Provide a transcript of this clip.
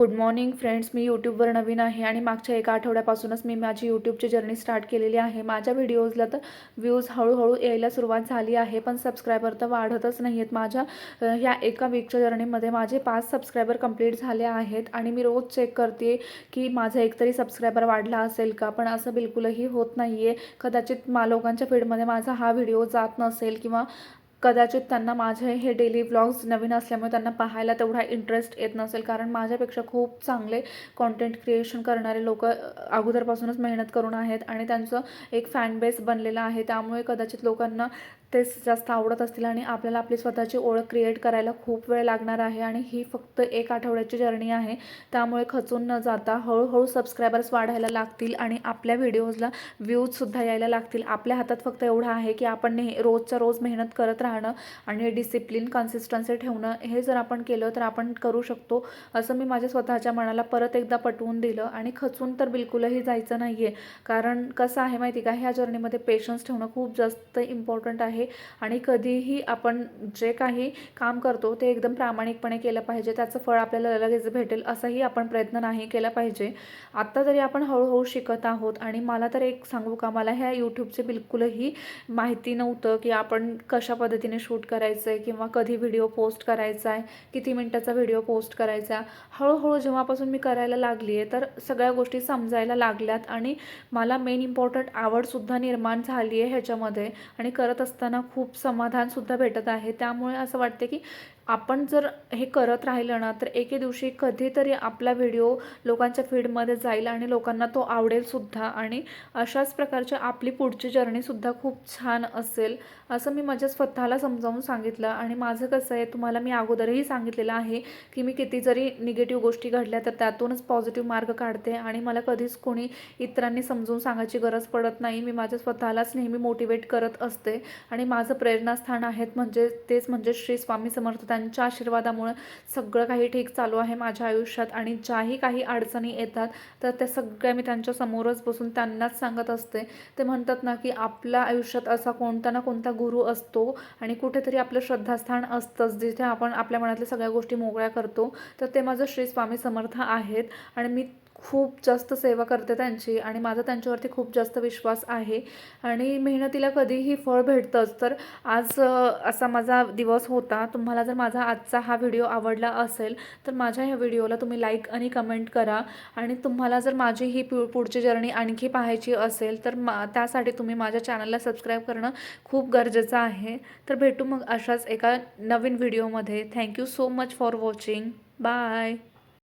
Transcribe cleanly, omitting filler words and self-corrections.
Good morning friends. मी यूट्यूबवर नवीन आहे आणि मागच्या एका आठवड्यापासूनच मी माझी यूट्यूबची जर्नी स्टार्ट केलेली आहे. माझ्या व्हिडिओजला तर व्ह्यूज हळूहळू यायला सुरुवात झाली आहे, पण सबस्क्रायबर तर वाढतच नाही आहेत. माझ्या ह्या एका वीकच्या जर्नीमध्ये माझे 5 सबस्क्रायबर कंप्लीट झाले आहेत आणि मी रोज चेक करते की माझा एकतरी सबस्क्रायबर वाढला असेल का, पण असं बिलकुलही होत नाही आहे. कदाचित लोकांच्या फीडमध्ये माझा हा व्हिडिओ जात नसेल किंवा कदाचित त्यांना माझे हे डेली व्लॉग्स नवीन असल्यामुळे त्यांना पाहायला तेवढा इंटरेस्ट येत नसेल, कारण माझ्यापेक्षा खूप चांगले कॉन्टेंट क्रिएशन करणारे लोक अगोदरपासूनच मेहनत करून आहेत आणि त्यांचं एक फॅन बेस बनलेला आहे. त्यामुळे कदाचित लोकांना तेच जास्त आवडत असतील आणि आपल्याला आपली स्वतःची ओळख क्रिएट करायला खूप वेळ लागणार आहे आणि ही फक्त एक आठवड्याची जर्नी आहे. त्यामुळे खचून न जाता हळूहळू सबस्क्रायबर्स वाढायला लागतील आणि आपल्या व्हिडिओजला व्ह्यूजसुद्धा यायला लागतील. आपल्या हातात फक्त एवढं आहे की आपण रोजच्या रोज मेहनत करत राहणं आणि डिसिप्लिन, कन्सिस्टन्सी ठेवणं. हे जर आपण केलं तर आपण करू शकतो, असं मी माझ्या स्वतःच्या मनाला परत एकदा पटवून दिलं. आणि खचून तर बिलकुलही जायचं नाही आहे, कारण कसं आहे माहिती का, ह्या जर्नीमध्ये पेशन्स ठेवणं खूप जास्त इम्पॉर्टंट आहे. आणि कधीही आपण जे काही काम करतो ते एकदम प्रामाणिकपणे केलं पाहिजे. त्याचं फळ आपल्याला लगेच भेटेल असाही आपण प्रयत्न नाही केला पाहिजे. आत्ता तरी आपण हळूहळू शिकत आहोत. आणि मला तर एक सांगू का, मला ह्या यूट्यूबचे बिलकुलही माहिती नव्हतं की आपण कशा पद्धतीने शूट करायचं आहे किंवा कधी व्हिडिओ पोस्ट करायचा आहे, किती मिनटाचा व्हिडिओ पोस्ट करायचा. हळूहळू जेव्हापासून मी करायला लागली आहे तर सगळ्या गोष्टी समजायला लागल्यात आणि मला मेन इम्पॉर्टंट आवडसुद्धा निर्माण झाली आहे ह्याच्यामध्ये. आणि करत असताना खूप समाधानसुद्धा भेटत आहे. त्यामुळे असं वाटते की आपण जर हे करत राहिलं ना तर एके दिवशी कधीतरी आपला व्हिडिओ लोकांच्या फीडमध्ये जाईल आणि लोकांना तो आवडेलसुद्धा आणि अशाच प्रकारची आपली पुढची जर्नीसुद्धा खूप छान असेल, असं मी माझ्या स्वतःला समजावून सांगितलं. आणि माझं कसं आहे, तुम्हाला मी अगोदरही सांगितलेलं आहे की मी किती जरी निगेटिव्ह गोष्टी घडल्या तर त्यातूनच पॉझिटिव्ह मार्ग काढते आणि मला कधीच कोणी इतरांनी समजून सांगायची गरज पडत नाही. मी माझ्या स्वतःलाच नेहमी मोटिवेट करत असते आणि माझं प्रेरणास्थान आहेत तेच म्हणजे श्री स्वामी समर्थ. त्यांच्या आशीर्वादामुळे सगळं काही ठीक चालू आहे माझ्या आयुष्यात. आणि ज्याही काही अडचणी येतात तर त्या सगळ्या मी त्यांच्या समोरच बसून त्यांनाच सांगत असते. ते म्हणतात ना की आपल्या आयुष्यात असा कोणता ना कोणता गुरु असतो आणि कुठेतरी आपलं श्रद्धास्थान असतंच, जिथे आपण आपल्या मनातल्या सगळ्या गोष्टी मोकळ्या करतो. तर ते माझं श्री स्वामी समर्थ आहेत आणि मी खूप जास्त सेवा करते त्यांची आणि माझा त्यांच्यावरती खूप जास्त विश्वास आहे. आणि मेहनतीला कधीही फळ भेटतंच. तर आज असा माझा दिवस होता. तुम्हाला जर माझा आजचा हा व्हिडिओ आवडला असेल तर माझ्या ह्या व्हिडिओला तुम्ही लाईक आणि कमेंट करा. आणि तुम्हाला जर माझी ही पुढची जर्नी आणखी पाहायची असेल तर त्यासाठी तुम्ही माझ्या चॅनलला सबस्क्राईब करणं खूप गरजेचं आहे. तर भेटू मग अशाच एका नवीन व्हिडिओमध्ये. Thank you so much for watching. Bye.